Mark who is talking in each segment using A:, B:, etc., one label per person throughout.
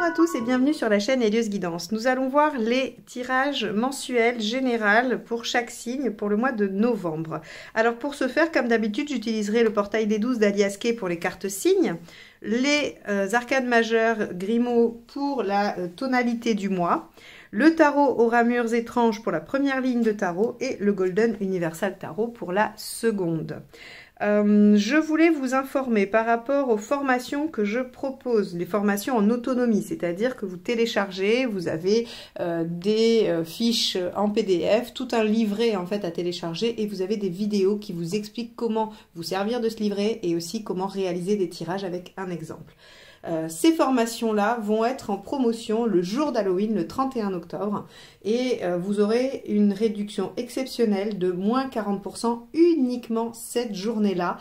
A: à tous et bienvenue sur la chaîne Elios Guidance. Nous allons voir les tirages mensuels général pour chaque signe pour le mois de novembre. Alors pour ce faire, comme d'habitude, j'utiliserai le portail des 12 d'Aliasqué pour les cartes signes, les arcades majeures Grimaud pour la tonalité du mois, le tarot aux ramures étranges pour la première ligne de tarot et le Golden Universal Tarot pour la seconde. Je voulais vous informer par rapport aux formations que je propose, les formations en autonomie, c'est-à-dire que vous téléchargez, vous avez des fiches en PDF, tout un livret en fait à télécharger et vous avez des vidéos qui vous expliquent comment vous servir de ce livret et aussi comment réaliser des tirages avec un exemple. Ces formations-là vont être en promotion le jour d'Halloween, le 31 octobre, et vous aurez une réduction exceptionnelle de moins 40% uniquement cette journée-là,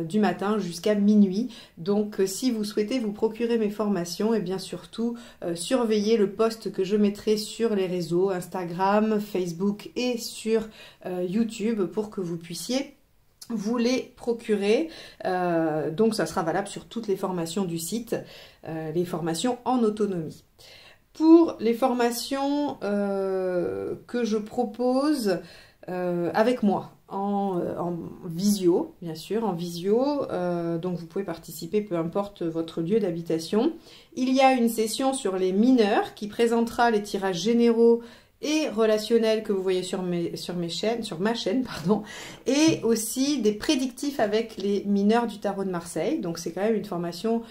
A: du matin jusqu'à minuit. Donc si vous souhaitez vous procurer mes formations, et bien surtout surveillez le post que je mettrai sur les réseaux Instagram, Facebook et sur YouTube pour que vous puissiez vous les procurer. Donc ça sera valable sur toutes les formations du site, les formations en autonomie. Pour les formations que je propose avec moi, en visio, bien sûr, en visio, donc vous pouvez participer peu importe votre lieu d'habitation. Il y a une session sur les mineurs qui présentera les tirages généraux et relationnel que vous voyez sur ma chaîne, pardon, et aussi des prédictifs avec les mineurs du tarot de Marseille. Donc c'est quand même une formation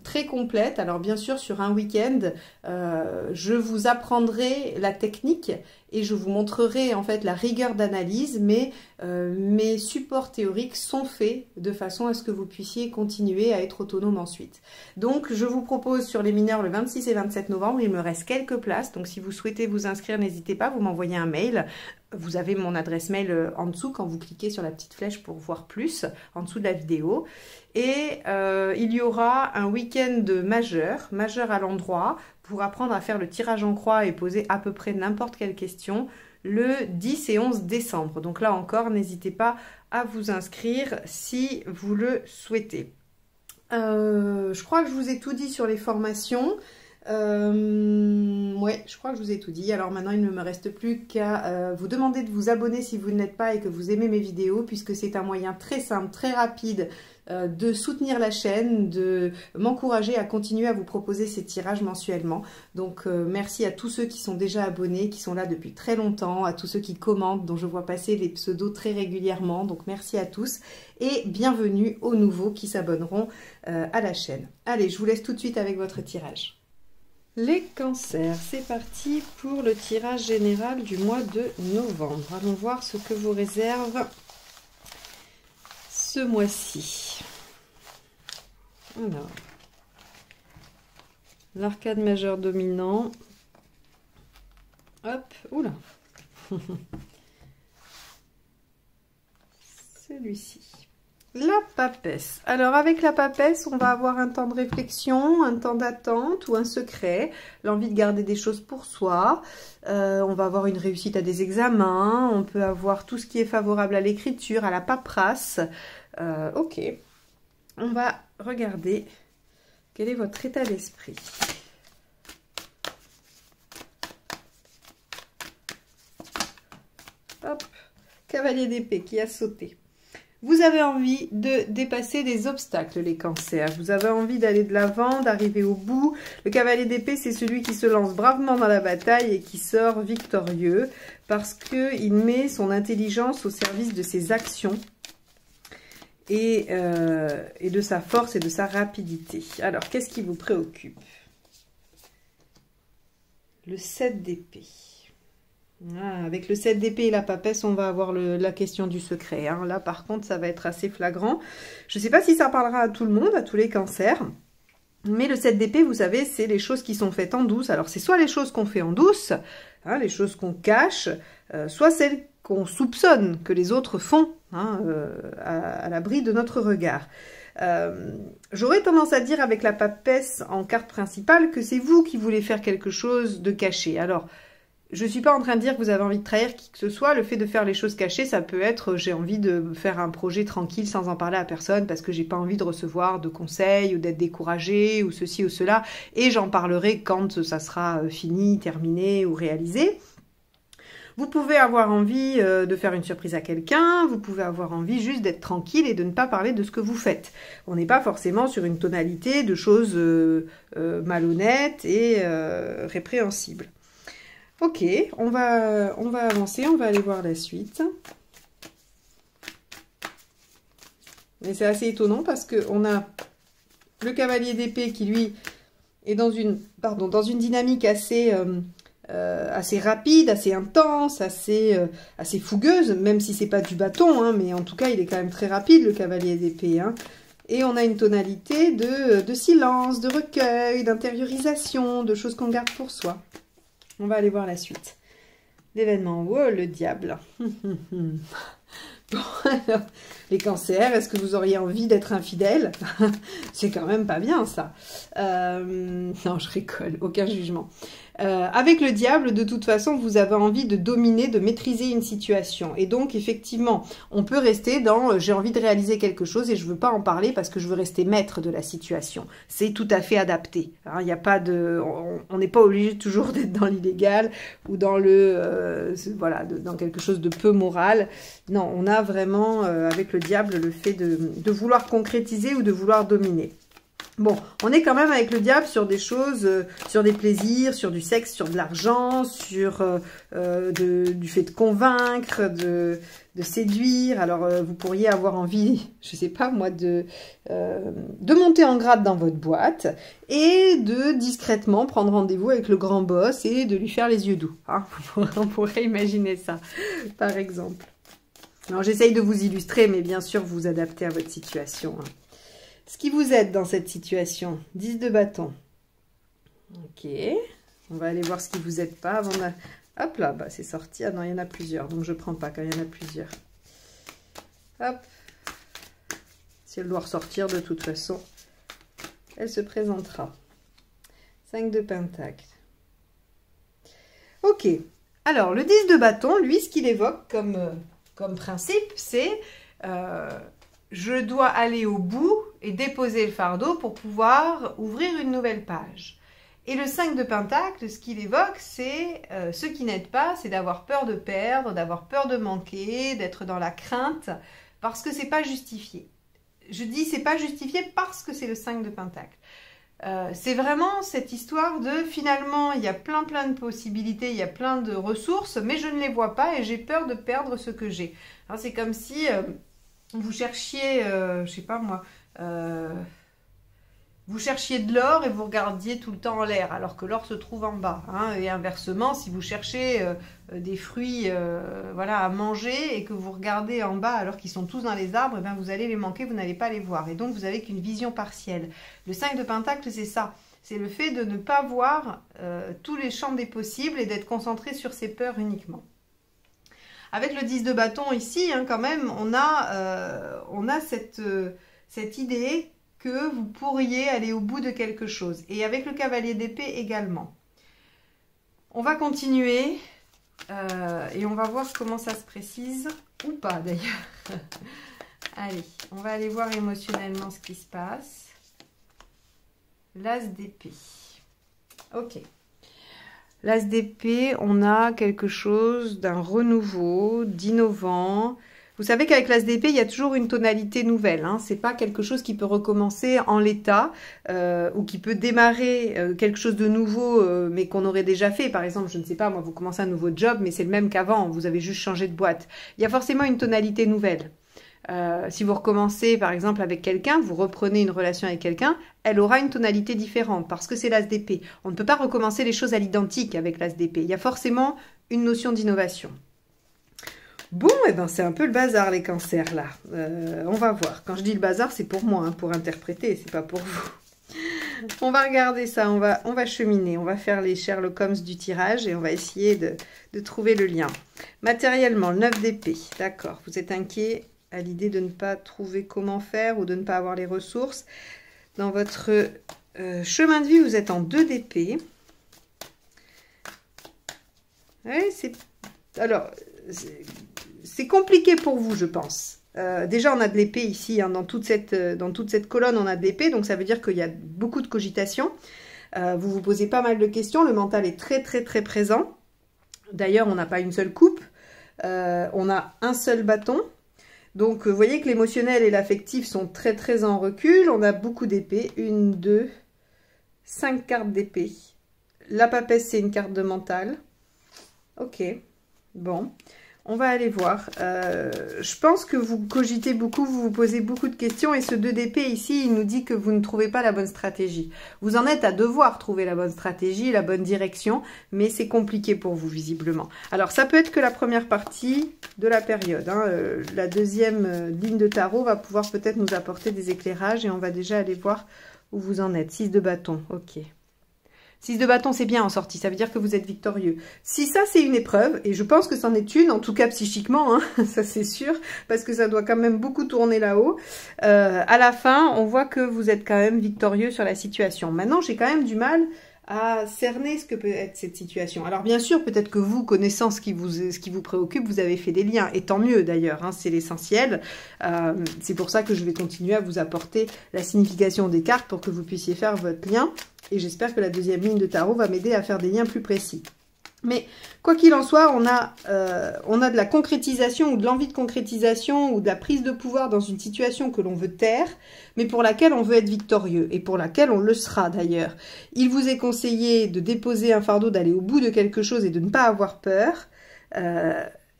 A: très complète. Alors bien sûr sur un week-end, je vous apprendrai la technique et je vous montrerai en fait la rigueur d'analyse, mais mes supports théoriques sont faits de façon à ce que vous puissiez continuer à être autonome ensuite. Donc je vous propose sur les mineurs le 26 et 27 novembre, il me reste quelques places, donc si vous souhaitez vous inscrire, n'hésitez pas, vous m'envoyez un mail. Vous avez mon adresse mail en dessous quand vous cliquez sur la petite flèche pour voir plus, en dessous de la vidéo. Et il y aura un week-end majeur à l'endroit, pour apprendre à faire le tirage en croix et poser à peu près n'importe quelle question, le 10 et 11 décembre. Donc là encore, n'hésitez pas à vous inscrire si vous le souhaitez. Je crois que je vous ai tout dit sur les formations. Ouais, je crois que je vous ai tout dit. Alors maintenant, il ne me reste plus qu'à vous demander de vous abonner si vous ne l'êtes pas et que vous aimez mes vidéos, puisque c'est un moyen très simple, très rapide de soutenir la chaîne, de m'encourager à continuer à vous proposer ces tirages mensuellement. Donc merci à tous ceux qui sont déjà abonnés, qui sont là depuis très longtemps, à tous ceux qui commentent, dont je vois passer les pseudos très régulièrement. Donc merci à tous et bienvenue aux nouveaux qui s'abonneront à la chaîne. Allez, je vous laisse tout de suite avec votre tirage. Les cancers, c'est parti pour le tirage général du mois de novembre. Allons voir ce que vous réserve ce mois-ci. Alors, l'arcade majeur dominant. Hop, oula. Celui-ci. La papesse. Alors avec la papesse, on va avoir un temps de réflexion, un temps d'attente ou un secret, l'envie de garder des choses pour soi. On va avoir une réussite à des examens, on peut avoir tout ce qui est favorable à l'écriture, à la paperasse. Ok, on va regarder quel est votre état d'esprit. Hop, cavalier d'épée qui a sauté. Vous avez envie de dépasser des obstacles, les cancers. Vous avez envie d'aller de l'avant, d'arriver au bout. Le cavalier d'épée, c'est celui qui se lance bravement dans la bataille et qui sort victorieux parce qu'il met son intelligence au service de ses actions et de sa force et de sa rapidité. Alors, qu'est-ce qui vous préoccupe? Le 7 d'épée. Ah, avec le 7 d'épée et la papesse, on va avoir la question du secret. Hein. Là, par contre, ça va être assez flagrant. Je ne sais pas si ça parlera à tout le monde, à tous les cancers. Mais le 7 d'épée, vous savez, c'est les choses qui sont faites en douce. Alors, c'est soit les choses qu'on fait en douce, hein, les choses qu'on cache, soit celles qu'on soupçonne que les autres font, hein, à l'abri de notre regard. J'aurais tendance à dire avec la papesse en carte principale que c'est vous qui voulez faire quelque chose de caché. Alors, je ne suis pas en train de dire que vous avez envie de trahir qui que ce soit. Le fait de faire les choses cachées, ça peut être j'ai envie de faire un projet tranquille sans en parler à personne parce que j'ai pas envie de recevoir de conseils ou d'être découragée ou ceci ou cela. Et j'en parlerai quand ça sera fini, terminé ou réalisé. Vous pouvez avoir envie de faire une surprise à quelqu'un, vous pouvez avoir envie juste d'être tranquille et de ne pas parler de ce que vous faites. On n'est pas forcément sur une tonalité de choses malhonnêtes et répréhensibles. Ok, on va avancer, on va aller voir la suite. Mais c'est assez étonnant parce qu'on a le cavalier d'épée qui, lui, est dans une dynamique assez rapide, assez intense, assez fougueuse, même si c'est pas du bâton, hein, mais en tout cas, il est quand même très rapide, le cavalier d'épée. Hein. Et on a une tonalité de silence, de recueil, d'intériorisation, de choses qu'on garde pour soi. On va aller voir la suite. L'événement, wow, le diable. Bon, alors, les cancers, est-ce que vous auriez envie d'être infidèle? C'est quand même pas bien, ça. Non, je rigole, aucun jugement. Avec le diable, de toute façon, vous avez envie de dominer, de maîtriser une situation. Et donc, effectivement, on peut rester dans j'ai envie de réaliser quelque chose et je veux pas en parler parce que je veux rester maître de la situation. C'est tout à fait adapté. Hein, y a pas de, on n'est pas obligé toujours d'être dans l'illégal ou dans voilà, dans quelque chose de peu moral. Non, on a vraiment, avec le diable, le fait de vouloir concrétiser ou de vouloir dominer. Bon, on est quand même avec le diable sur des choses, sur des plaisirs, sur du sexe, sur de l'argent, sur du fait de convaincre, de séduire. Alors, vous pourriez avoir envie, je sais pas moi, de monter en grade dans votre boîte et de discrètement prendre rendez-vous avec le grand boss et de lui faire les yeux doux. Hein. On pourrait imaginer ça, par exemple. Alors, j'essaye de vous illustrer, mais bien sûr, vous adaptez à votre situation. Hein. Ce qui vous aide dans cette situation, 10 de bâton. Ok, on va aller voir ce qui vous aide pas avant de... Hop là, bah, c'est sorti. Ah non, il y en a plusieurs, donc je ne prends pas quand il y en a plusieurs. Hop. Si elle doit ressortir, de toute façon, elle se présentera. 5 de pentacle. Ok, alors le 10 de bâton, lui, ce qu'il évoque comme principe, c'est... je dois aller au bout et déposer le fardeau pour pouvoir ouvrir une nouvelle page. Et le 5 de pentacle, ce qu'il évoque, c'est ce qui n'aide pas, c'est d'avoir peur de perdre, d'avoir peur de manquer, d'être dans la crainte, parce que c'est pas justifié. Je dis c'est pas justifié parce que c'est le 5 de pentacle. C'est vraiment cette histoire de finalement, il y a plein de possibilités, il y a plein de ressources, mais je ne les vois pas et j'ai peur de perdre ce que j'ai. C'est comme si... vous cherchiez, je sais pas moi, vous cherchiez de l'or et vous regardiez tout le temps en l'air, alors que l'or se trouve en bas. Hein, et inversement, si vous cherchez des fruits voilà, à manger et que vous regardez en bas alors qu'ils sont tous dans les arbres, eh bien vous allez les manquer, vous n'allez pas les voir. Et donc, vous n'avez qu'une vision partielle. Le 5 de pentacle, c'est ça. C'est le fait de ne pas voir tous les champs des possibles et d'être concentré sur ses peurs uniquement. Avec le 10 de bâton ici, hein, quand même, on a cette idée que vous pourriez aller au bout de quelque chose. Et avec le cavalier d'épée également. On va continuer et on va voir comment ça se précise, ou pas d'ailleurs. Allez, on va aller voir émotionnellement ce qui se passe. L'as d'épée. Ok. L'as d'épée, on a quelque chose d'un renouveau, d'innovant. Vous savez qu'avec l'as d'épée, il y a toujours une tonalité nouvelle. Hein. Ce n'est pas quelque chose qui peut recommencer en l'état ou qui peut démarrer quelque chose de nouveau mais qu'on aurait déjà fait. Par exemple, je ne sais pas, moi, vous commencez un nouveau job, mais c'est le même qu'avant. Vous avez juste changé de boîte. Il y a forcément une tonalité nouvelle. Si vous recommencez par exemple avec quelqu'un, vous reprenez une relation avec quelqu'un, elle aura une tonalité différente parce que c'est l'as d'épée. On ne peut pas recommencer les choses à l'identique avec l'as d'épée. Il y a forcément une notion d'innovation. Bon, eh ben c'est un peu le bazar les cancers là. On va voir. Quand je dis le bazar, c'est pour moi, hein, pour interpréter, c'est pas pour vous. On va regarder ça, on va cheminer, on va faire les Sherlock Holmes du tirage et on va essayer de trouver le lien. Matériellement, le 9 d'épée, d'accord, vous êtes inquiet à l'idée de ne pas trouver comment faire ou de ne pas avoir les ressources. Dans votre chemin de vie, vous êtes en 2 d'épée. Ouais, alors, c'est compliqué pour vous, je pense. Déjà, on a de l'épée ici, hein, dans toute cette colonne, on a de l'épée, donc ça veut dire qu'il y a beaucoup de cogitation. Vous vous posez pas mal de questions, le mental est très très très présent. D'ailleurs, on n'a pas une seule coupe, on a un seul bâton. Donc, vous voyez que l'émotionnel et l'affectif sont très très en recul. On a beaucoup d'épées, 1, 2, 5 cartes d'épée. La papesse, c'est une carte de mental. Ok, bon. On va aller voir. Je pense que vous cogitez beaucoup, vous vous posez beaucoup de questions. Et ce 2 d'épée ici, il nous dit que vous ne trouvez pas la bonne stratégie. Vous en êtes à devoir trouver la bonne stratégie, la bonne direction. Mais c'est compliqué pour vous, visiblement. Alors, ça peut être que la première partie de la période. Hein. La deuxième ligne de tarot va pouvoir peut-être nous apporter des éclairages. Et on va déjà aller voir où vous en êtes. 6 de bâton, ok. 6 de bâton, c'est bien en sortie, ça veut dire que vous êtes victorieux. Si ça, c'est une épreuve, et je pense que c'en est une, en tout cas psychiquement, hein, ça c'est sûr, parce que ça doit quand même beaucoup tourner là-haut, à la fin, on voit que vous êtes quand même victorieux sur la situation. Maintenant, j'ai quand même du mal à cerner ce que peut être cette situation. Alors bien sûr, peut-être que vous, connaissant ce qui vous préoccupe, vous avez fait des liens, et tant mieux d'ailleurs, hein, c'est l'essentiel. C'est pour ça que je vais continuer à vous apporter la signification des cartes pour que vous puissiez faire votre lien. Et j'espère que la deuxième ligne de tarot va m'aider à faire des liens plus précis. Mais quoi qu'il en soit, on a de la concrétisation ou de l'envie de concrétisation ou de la prise de pouvoir dans une situation que l'on veut taire, mais pour laquelle on veut être victorieux et pour laquelle on le sera d'ailleurs. Il vous est conseillé de déposer un fardeau, d'aller au bout de quelque chose et de ne pas avoir peur.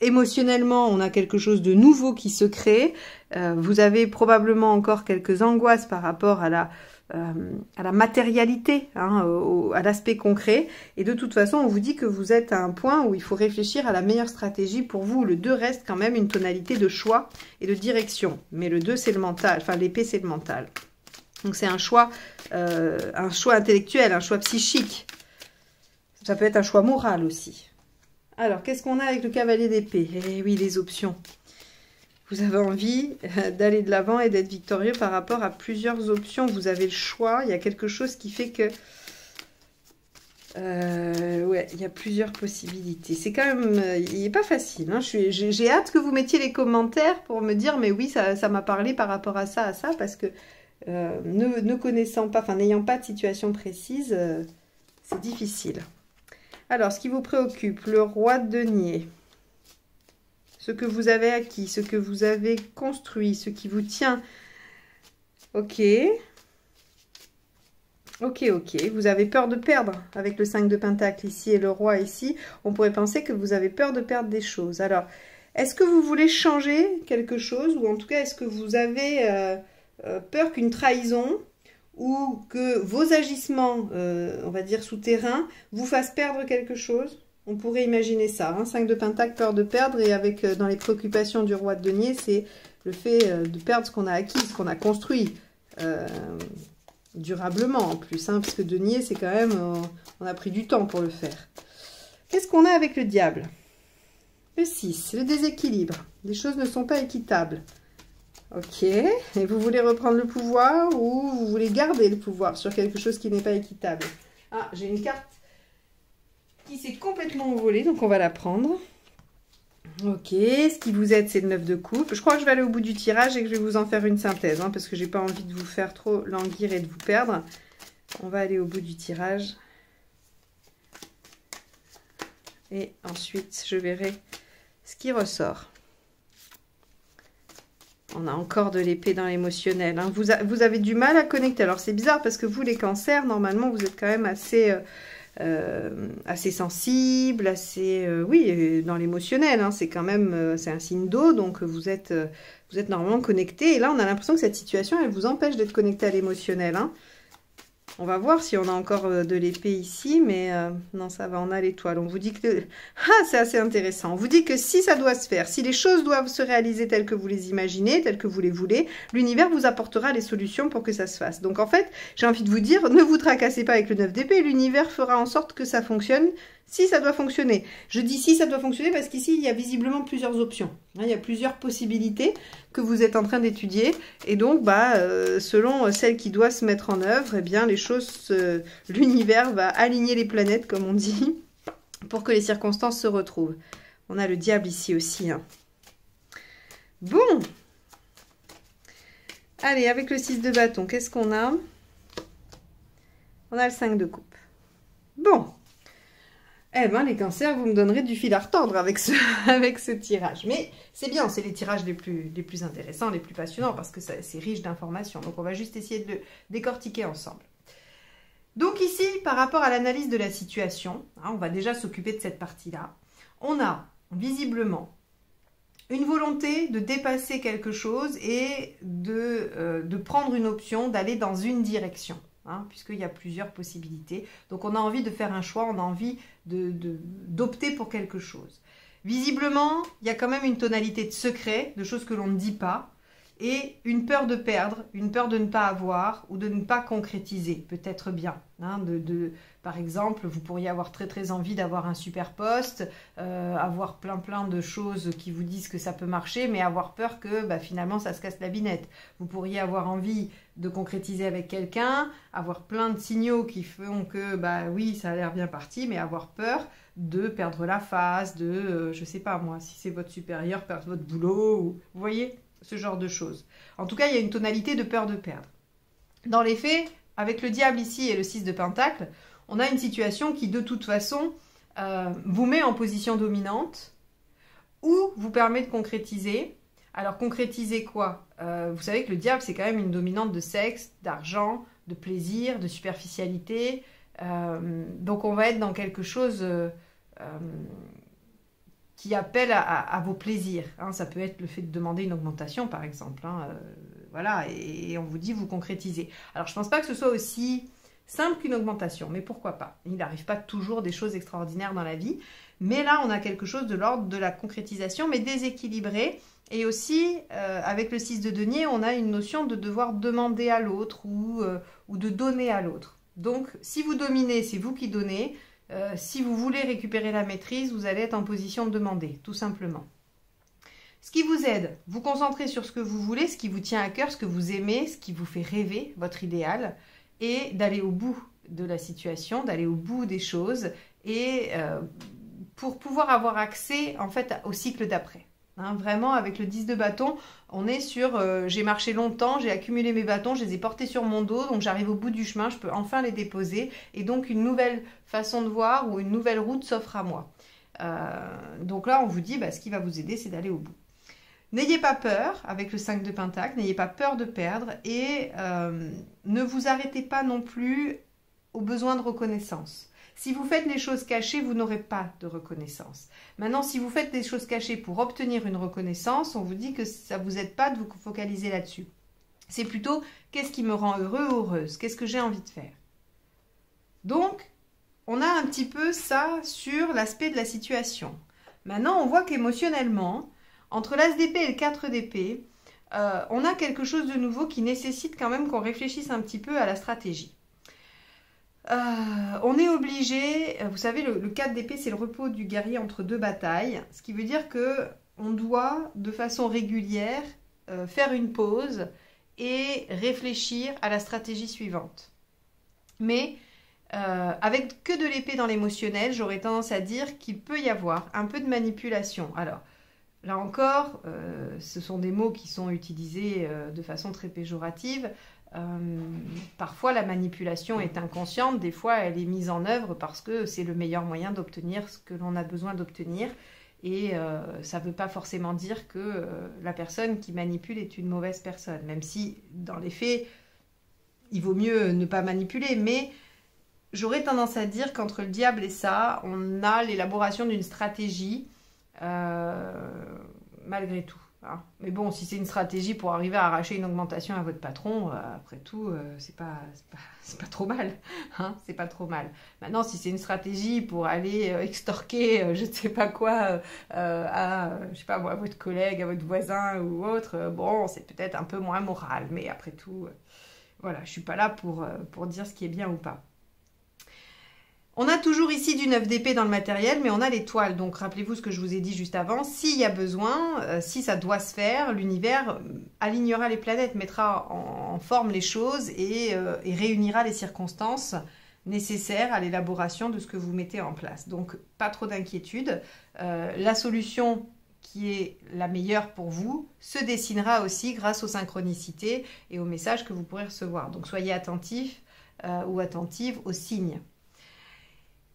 A: Émotionnellement, on a quelque chose de nouveau qui se crée. Vous avez probablement encore quelques angoisses par rapport à la matérialité, hein, à l'aspect concret. Et de toute façon, on vous dit que vous êtes à un point où il faut réfléchir à la meilleure stratégie pour vous. Le 2 reste quand même une tonalité de choix et de direction. Mais le 2, c'est le mental. Enfin, l'épée, c'est le mental. Donc, c'est un choix intellectuel, un choix psychique. Ça peut être un choix moral aussi. Alors, qu'est-ce qu'on a avec le cavalier d'épée? Eh oui, les options. Vous avez envie d'aller de l'avant et d'être victorieux par rapport à plusieurs options. Vous avez le choix. Il y a quelque chose qui fait que... ouais, il y a plusieurs possibilités. C'est quand même... il n'est pas facile. Hein. J'ai hâte que vous mettiez les commentaires pour me dire, mais oui, ça m'a parlé par rapport à ça, parce que ne connaissant pas, enfin, n'ayant pas de situation précise, c'est difficile. Alors, ce qui vous préoccupe, le roi de denier. Ce que vous avez acquis, ce que vous avez construit, ce qui vous tient. Ok. Ok, ok. Vous avez peur de perdre avec le 5 de Pentacle ici et le roi ici. On pourrait penser que vous avez peur de perdre des choses. Alors, est-ce que vous voulez changer quelque chose? Ou en tout cas, est-ce que vous avez peur qu'une trahison ou que vos agissements, on va dire souterrains, vous fassent perdre quelque chose? On pourrait imaginer ça, hein, 5 de Pentacle, peur de perdre, et avec dans les préoccupations du roi de denier, c'est le fait de perdre ce qu'on a acquis, ce qu'on a construit, durablement en plus, hein, parce que denier, c'est quand même, on a pris du temps pour le faire. Qu'est-ce qu'on a avec le diable? Le 6, le déséquilibre, les choses ne sont pas équitables. Ok, et vous voulez reprendre le pouvoir ou vous voulez garder le pouvoir sur quelque chose qui n'est pas équitable? Ah, j'ai une carte qui s'est complètement envolée, donc on va la prendre. Ok, ce qui vous aide, c'est le 9 de coupe. Je crois que je vais aller au bout du tirage et que je vais vous en faire une synthèse, hein, parce que j'ai pas envie de vous faire trop languir et de vous perdre. On va aller au bout du tirage. Et ensuite, je verrai ce qui ressort. On a encore de l'épée dans l'émotionnel. Hein. Vous avez du mal à connecter. Alors, c'est bizarre parce que vous, les cancers, normalement, vous êtes quand même assez sensible, assez... oui, dans l'émotionnel. Hein. C'est quand même... c'est un signe d'eau, donc vous êtes normalement connecté. Et là, on a l'impression que cette situation, elle vous empêche d'être connecté à l'émotionnel. Hein. On va voir si on a encore de l'épée ici, mais non, ça va, on a l'étoile. On vous dit que... Ah, c'est assez intéressant. On vous dit que si ça doit se faire, si les choses doivent se réaliser telles que vous les imaginez, telles que vous les voulez, l'univers vous apportera les solutions pour que ça se fasse. Donc en fait, j'ai envie de vous dire, ne vous tracassez pas avec le 9 d'épée, l'univers fera en sorte que ça fonctionne si ça doit fonctionner. Je dis si ça doit fonctionner parce qu'ici, il y a visiblement plusieurs options. Il y a plusieurs possibilités que vous êtes en train d'étudier. Et donc, selon celle qui doit se mettre en œuvre, eh bien, les choses, l'univers va aligner les planètes, comme on dit, pour que les circonstances se retrouvent. On a le diable ici aussi. Hein. Bon. Allez, avec le 6 de bâton, qu'est-ce qu'on a? On a le 5 de coupe. Bon. Eh ben, les cancers, vous me donnerez du fil à retordre avec ce tirage. Mais c'est bien, c'est les tirages les plus intéressants, les plus passionnants, parce que c'est riche d'informations. Donc, on va juste essayer de le décortiquer ensemble. Donc ici, par rapport à l'analyse de la situation, hein, on va déjà s'occuper de cette partie-là. On a visiblement une volonté de dépasser quelque chose et de prendre une option, d'aller dans une direction. Hein, puisqu'il y a plusieurs possibilités. Donc on a envie de faire un choix, on a envie d'opter pour quelque chose. Visiblement, il y a quand même une tonalité de secret, de choses que l'on ne dit pas, et une peur de perdre, une peur de ne pas avoir ou de ne pas concrétiser, peut-être bien. Hein, par exemple, vous pourriez avoir très envie d'avoir un super poste, avoir plein de choses qui vous disent que ça peut marcher, mais avoir peur que finalement ça se casse la binette. Vous pourriez avoir envie de concrétiser avec quelqu'un, avoir plein de signaux qui font que oui, ça a l'air bien parti, mais avoir peur de perdre la face, je sais pas moi, si c'est votre supérieur, perdre votre boulot, ou, vous voyez, ce genre de choses. En tout cas, il y a une tonalité de peur de perdre. Dans les faits, avec le diable ici et le 6 de pentacle, on a une situation qui, de toute façon, vous met en position dominante ou vous permet de concrétiser. Alors, concrétiser quoi? Vous savez que le diable, c'est quand même une dominante de sexe, d'argent, de plaisir, de superficialité. Donc, on va être dans quelque chose qui appelle à vos plaisirs. Hein. Ça peut être le fait de demander une augmentation, par exemple. Hein. Voilà, et on vous dit, vous concrétisez. Alors, je ne pense pas que ce soit aussi simple qu'une augmentation, mais pourquoi pas? Il n'arrive pas toujours des choses extraordinaires dans la vie, mais là, on a quelque chose de l'ordre de la concrétisation, mais déséquilibré. Et aussi, avec le 6 de denier, on a une notion de devoir demander à l'autre ou de donner à l'autre. Donc, si vous dominez, c'est vous qui donnez. Si vous voulez récupérer la maîtrise, vous allez être en position de demander, tout simplement. Ce qui vous aide, vous concentrer sur ce que vous voulez, ce qui vous tient à cœur, ce que vous aimez, ce qui vous fait rêver, votre idéal, et d'aller au bout de la situation, d'aller au bout des choses, et pour pouvoir avoir accès en fait au cycle d'après. Hein, vraiment, avec le 10 de bâton, on est sur j'ai marché longtemps, j'ai accumulé mes bâtons, je les ai portés sur mon dos, donc j'arrive au bout du chemin, je peux enfin les déposer, et donc une nouvelle façon de voir ou une nouvelle route s'offre à moi. Donc là, on vous dit, ce qui va vous aider, c'est d'aller au bout. N'ayez pas peur, avec le 5 de pentacle, n'ayez pas peur de perdre, et ne vous arrêtez pas non plus aux besoins de reconnaissance. Si vous faites les choses cachées, vous n'aurez pas de reconnaissance. Maintenant, si vous faites des choses cachées pour obtenir une reconnaissance, on vous dit que ça ne vous aide pas de vous focaliser là-dessus. C'est plutôt, qu'est-ce qui me rend heureux ou heureuse? Qu'est-ce que j'ai envie de faire? Donc, on a un petit peu ça sur l'aspect de la situation. Maintenant, on voit qu'émotionnellement, entre l'As d'épée et le 4 d'épée, on a quelque chose de nouveau qui nécessite quand même qu'on réfléchisse un petit peu à la stratégie. On est obligé, vous savez, le 4 d'épée, c'est le repos du guerrier entre deux batailles, ce qui veut dire que on doit, de façon régulière, faire une pause et réfléchir à la stratégie suivante. Mais avec que de l'épée dans l'émotionnel, j'aurais tendance à dire qu'il peut y avoir un peu de manipulation. Alors, là encore, ce sont des mots qui sont utilisés de façon très péjorative. Parfois la manipulation est inconsciente, des fois elle est mise en œuvre parce que c'est le meilleur moyen d'obtenir ce que l'on a besoin d'obtenir, et ça ne veut pas forcément dire que la personne qui manipule est une mauvaise personne, même si dans les faits il vaut mieux ne pas manipuler, mais j'aurais tendance à dire qu'entre le diable et ça, on a l'élaboration d'une stratégie malgré tout. Hein. Mais bon, si c'est une stratégie pour arriver à arracher une augmentation à votre patron, après tout, c'est pas trop mal. Hein, c'est pas trop mal. Maintenant, si c'est une stratégie pour aller extorquer, je ne sais pas quoi, je sais pas moi, à votre collègue, à votre voisin ou autre, bon, c'est peut-être un peu moins moral. Mais après tout, voilà, je suis pas là pour dire ce qui est bien ou pas. On a toujours ici du 9 d'épée dans le matériel, mais on a l'étoile. Donc, rappelez-vous ce que je vous ai dit juste avant. S'il y a besoin, si ça doit se faire, l'univers alignera les planètes, mettra en forme les choses et réunira les circonstances nécessaires à l'élaboration de ce que vous mettez en place. Donc, pas trop d'inquiétude. La solution qui est la meilleure pour vous se dessinera aussi grâce aux synchronicités et aux messages que vous pourrez recevoir. Donc, soyez attentifs ou attentive aux signes.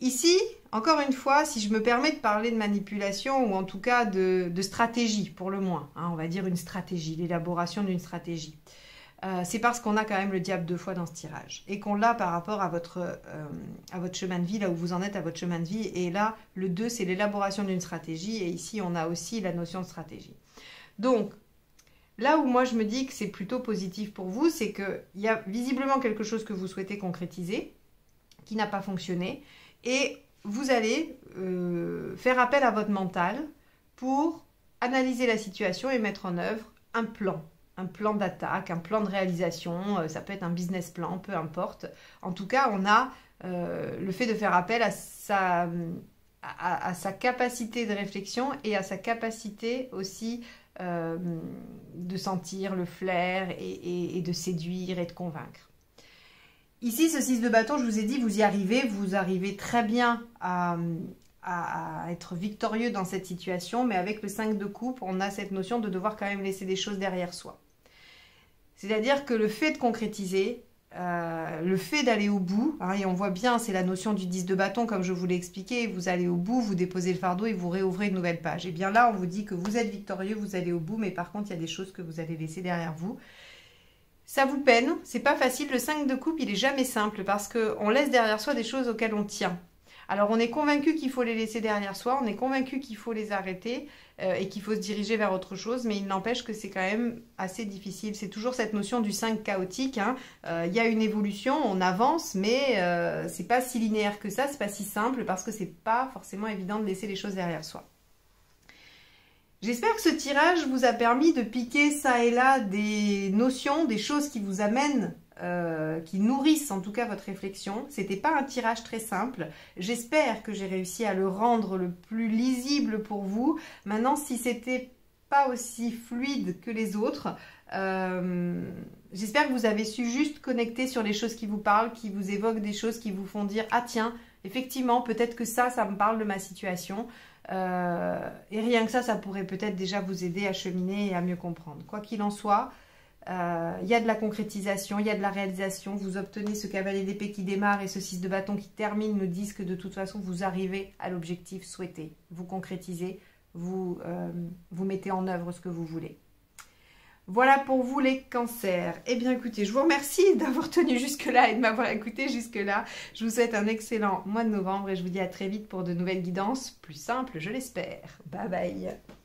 A: Ici, encore une fois, si je me permets de parler de manipulation ou en tout cas de stratégie pour le moins, hein, on va dire une stratégie, l'élaboration d'une stratégie, c'est parce qu'on a quand même le diable 2 fois dans ce tirage et qu'on l'a par rapport à votre chemin de vie, là où vous en êtes à votre chemin de vie. Et là, le 2, c'est l'élaboration d'une stratégie et ici, on a aussi la notion de stratégie. Donc, là où moi je me dis que c'est plutôt positif pour vous, c'est qu'il y a visiblement quelque chose que vous souhaitez concrétiser, qui n'a pas fonctionné, et vous allez faire appel à votre mental pour analyser la situation et mettre en œuvre un plan d'attaque, un plan de réalisation, ça peut être un business plan, peu importe. En tout cas, on a le fait de faire appel à sa capacité de réflexion et à sa capacité aussi de sentir le flair et de séduire et de convaincre. Ici, ce 6 de bâton, je vous ai dit, vous arrivez très bien à être victorieux dans cette situation, mais avec le 5 de coupe, on a cette notion de devoir quand même laisser des choses derrière soi. C'est-à-dire que le fait de concrétiser, le fait d'aller au bout, hein, et on voit bien, c'est la notion du 10 de bâton, comme je vous l'ai expliqué, vous allez au bout, vous déposez le fardeau et vous réouvrez une nouvelle page. Et bien là, on vous dit que vous êtes victorieux, vous allez au bout, mais par contre, il y a des choses que vous allez laisser derrière vous. Ça vous peine, c'est pas facile. Le 5 de coupe, il est jamais simple parce qu'on laisse derrière soi des choses auxquelles on tient. Alors, on est convaincu qu'il faut les laisser derrière soi, on est convaincu qu'il faut les arrêter et qu'il faut se diriger vers autre chose, mais il n'empêche que c'est quand même assez difficile. C'est toujours cette notion du 5 chaotique, hein. Y a une évolution, on avance, mais c'est pas si linéaire que ça, c'est pas si simple parce que c'est pas forcément évident de laisser les choses derrière soi. J'espère que ce tirage vous a permis de piquer ça et là des notions, des choses qui vous amènent, qui nourrissent en tout cas votre réflexion. C'était pas un tirage très simple. J'espère que j'ai réussi à le rendre le plus lisible pour vous. Maintenant, si c'était pas aussi fluide que les autres, j'espère que vous avez su juste connecter sur les choses qui vous parlent, qui vous évoquent des choses qui vous font dire « Ah tiens, effectivement, peut-être que ça me parle de ma situation. » Et rien que ça pourrait peut-être déjà vous aider à cheminer et à mieux comprendre. Quoi qu'il en soit, il y a de la concrétisation, il y a de la réalisation. Vous obtenez ce cavalier d'épée qui démarre et ce 6 de bâton qui termine, nous disent que de toute façon, vous arrivez à l'objectif souhaité. Vous concrétisez, vous mettez en œuvre ce que vous voulez. Voilà pour vous les cancers. Eh bien écoutez, je vous remercie d'avoir tenu jusque-là et de m'avoir écouté jusque-là. Je vous souhaite un excellent mois de novembre et je vous dis à très vite pour de nouvelles guidances plus simples, je l'espère. Bye bye.